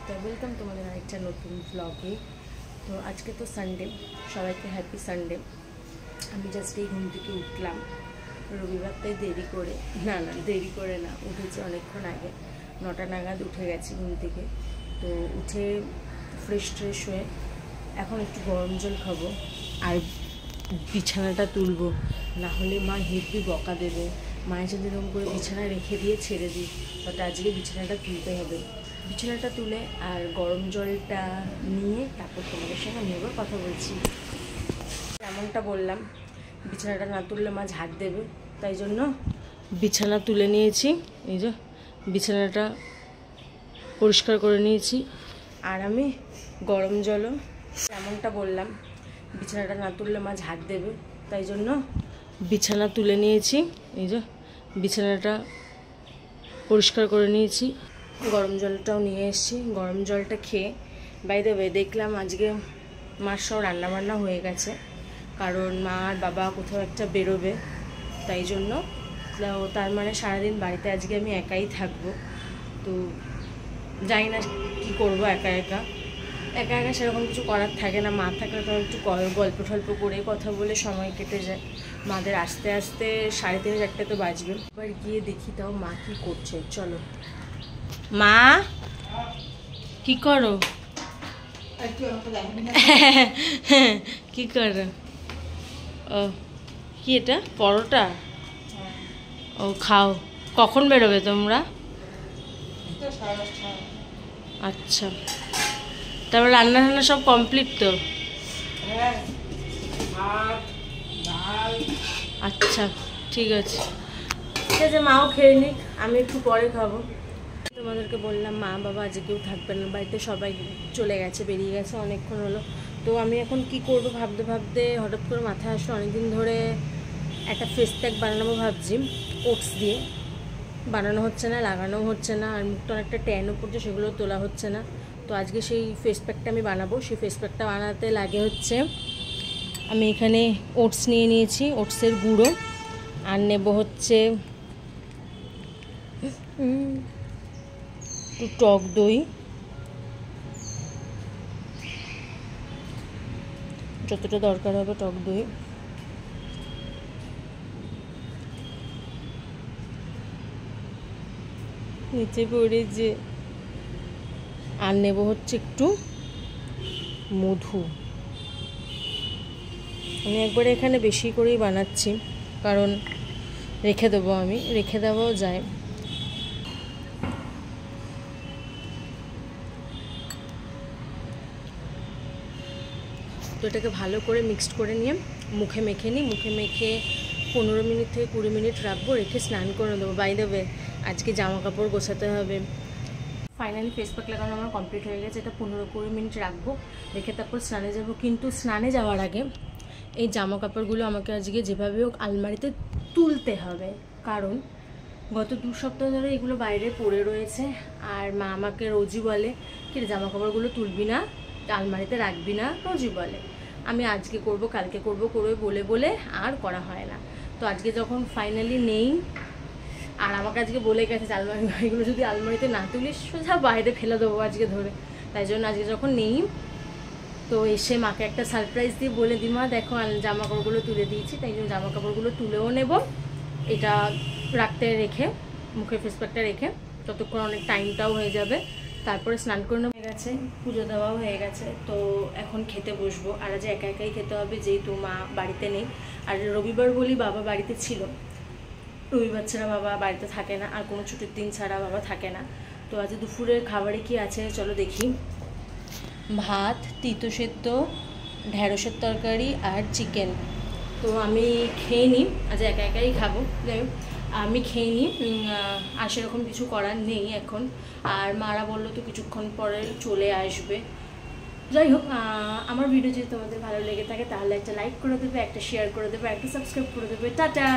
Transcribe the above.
তো ওয়েলকাম তোমাদের আরেকটা নতুন ব্লগে। তো আজকে তো সানডে, সবাইকে হ্যাপি সানডে। আমি জাস্ট এই ঘুম থেকে উঠলাম রবিবার, তাই দেরি করে না উঠেছি অনেকক্ষণ আগে, 9টা নাগাদ উঠে গেছি ঘুম থেকে। তো উঠে ফ্রেশ হয়ে এখন একটু গরম জল খাবো আর বিছানাটা তুলবো, না হলে মা হেভি বকা দেবে। মায়ের সাথে এরকম করে বিছানা রেখে দিয়ে ছেড়ে দিই, বাট আজকে বিছানাটা তুলতে হবে। বিছানাটা তুলে আর গরম জলটা নিয়ে তারপর তোমাদের সঙ্গে আমি এবার কথা বলছি। এমনটা বললাম, বিছানাটা না তুললে মা ঝাড় দেবে, তাই জন্য বিছানা তুলে নিয়েছি। এই যে বিছানাটা পরিষ্কার করে নিয়েছি আর আমি গরম জলও, এমনটা বললাম, বিছানাটা না তুললে মা ঝাড় দেবে, তাই জন্য বিছানা তুলে নিয়েছি। এই যে বিছানাটা পরিষ্কার করে নিয়েছি, গরম জলটাও নিয়ে এসেছি। গরম জলটা খেয়ে বাই দ্য ওয়ে দেখলাম আজকে মার সব রান্নাবান্না হয়ে গেছে, কারণ মা আর বাবা কোথাও একটা বেরোবে, তাই জন্য। তার মানে সারাদিন বাড়িতে আজকে আমি একাই থাকবো। তো জানি না কী করবো, একা একা সেরকম কিছু করার থাকে না। মা থাকলে তো একটু গল্প টল্প করে কথা বলে সময় কেটে যায়। মাদের আস্তে 3:30 4টা তো বাজবে। এবার গিয়ে দেখি তাও মা কি করছে। চলো মা, কি করো? কি করো? ও কি এটা পরোটা? ও খাও। কখন বেরোবে তোমরা? আচ্ছা, তারপর রান্না সব কমপ্লিট তো? আচ্ছা ঠিক আছে, মাও খেয়ে নিক, আমি একটু পরে খাবো। তোমাদেরকে বললাম মা বাবা আজকে কেউ থাকবে না বাড়িতে, সবাই চলে গেছে, বেরিয়ে গেছে অনেকক্ষণ হলো। তো আমি এখন কি করব ভাবতে হঠাৎ করে মাথায় আসলো, অনেকদিন ধরে একটা ফেস প্যাক বানাবো ভাবছি। ওটস দিয়ে বানানো হচ্ছে না, লাগানো হচ্ছে না, আর মুখটা অনেকটা ট্যানও পড়ছে, সেগুলো তোলা হচ্ছে না। তো আজকে সেই ফেস প্যাকটা আমি বানাবো। সেই ফেস প্যাকটা বানাতে লাগে হচ্ছে, আমি এখানে ওটস নিয়ে নিয়েছি, ওটসের গুঁড়ো, আর নেব হচ্ছে একটু টক দই, যতটা দরকার হবে টক দই, নিচে পড়েছে, আর নেব হচ্ছে একটু মধু। আমি একবারে এখানে বেশি করেই বানাচ্ছি, কারণ রেখে দেওয়াও যায়। তো এটাকে ভালো করে মিক্সড করে নিয়ে মুখে মেখে নিই। মুখে মেখে 15 মিনিট থেকে 20 মিনিট রাখবো, রেখে স্নান করে দেবো। বাই দ্য ওয়ে আজকে জামা কাপড় গোছাতে হবে। ফাইনালি ফেস প্যাক লাগানো আমার কমপ্লিট হয়ে গেছে। এটা 15-20 মিনিট রাখবো, রেখে তারপর স্নানে যাব। কিন্তু স্নানে যাওয়ার আগে এই জামা কাপড়গুলো আমাকে আজকে যেভাবে হোক আলমারিতে তুলতে হবে, কারণ গত 2 সপ্তাহ ধরে এগুলো বাইরে পড়ে রয়েছে। আর মা আমাকে রোজই বলে কি জামা কাপড়গুলো তুলবি না, আলমারিতে রাখবি না, রোজই বলে। আমি আজকে করব, কালকে করব বলে আর করা হয় না। তো আজকে যখন ফাইনালি নেই, আর আমাকে আজকে বলে গেছে যে এগুলো যদি আলমারিতে না তুলিস সোজা বাইরে ফেলে দেবো আজকে ধরে। তাই জন্য আজকে যখন নেই, তো এসে মাকে একটা সারপ্রাইজ দিয়ে বলে দিই, মা দেখো জামা কাপড়গুলো তুলে দিয়েছি। তাই জন্য জামা কাপড়গুলো তুলেও নেব, এটা রাখতে রেখে, মুখে ফেস প্যাকটা রেখে, ততক্ষণ অনেক টাইমটাও হয়ে যাবে। তারপরে স্নান করে নেওয়া হয়ে গেছে, পুজো দেওয়াও হয়ে গেছে। তো এখন খেতে বসবো। আর আজ একাই খেতে হবে, যেহেতু মা বাড়িতে নেই। আর রবিবার বলি বাবা বাড়িতে ছিল, রবিবার ছাড়া বাবা বাড়িতে থাকে না, আর কোনো ছুটির দিন ছাড়া বাবা থাকে না। তো আজ দুপুরের খাবারে কি আছে চলো দেখি। ভাত, তিতো সেদ্ধ, ঢ্যাঁড়সের তরকারি আর চিকেন। তো আমি খেয়ে নিই, আজ একাই খাবো, যাই হোক আমি খেয়ে নিই। আর সেরকম কিছু করার নেই এখন। আর মারা বললো তো কিছুক্ষণ পরে চলে আসবে। যাই হোক, আমার ভিডিও যদি তোমাদের ভালো লেগে থাকে তাহলে একটা লাইক করে দেবে, একটা শেয়ার করে দেবে, একটা সাবস্ক্রাইব করে দেবে। টাটা।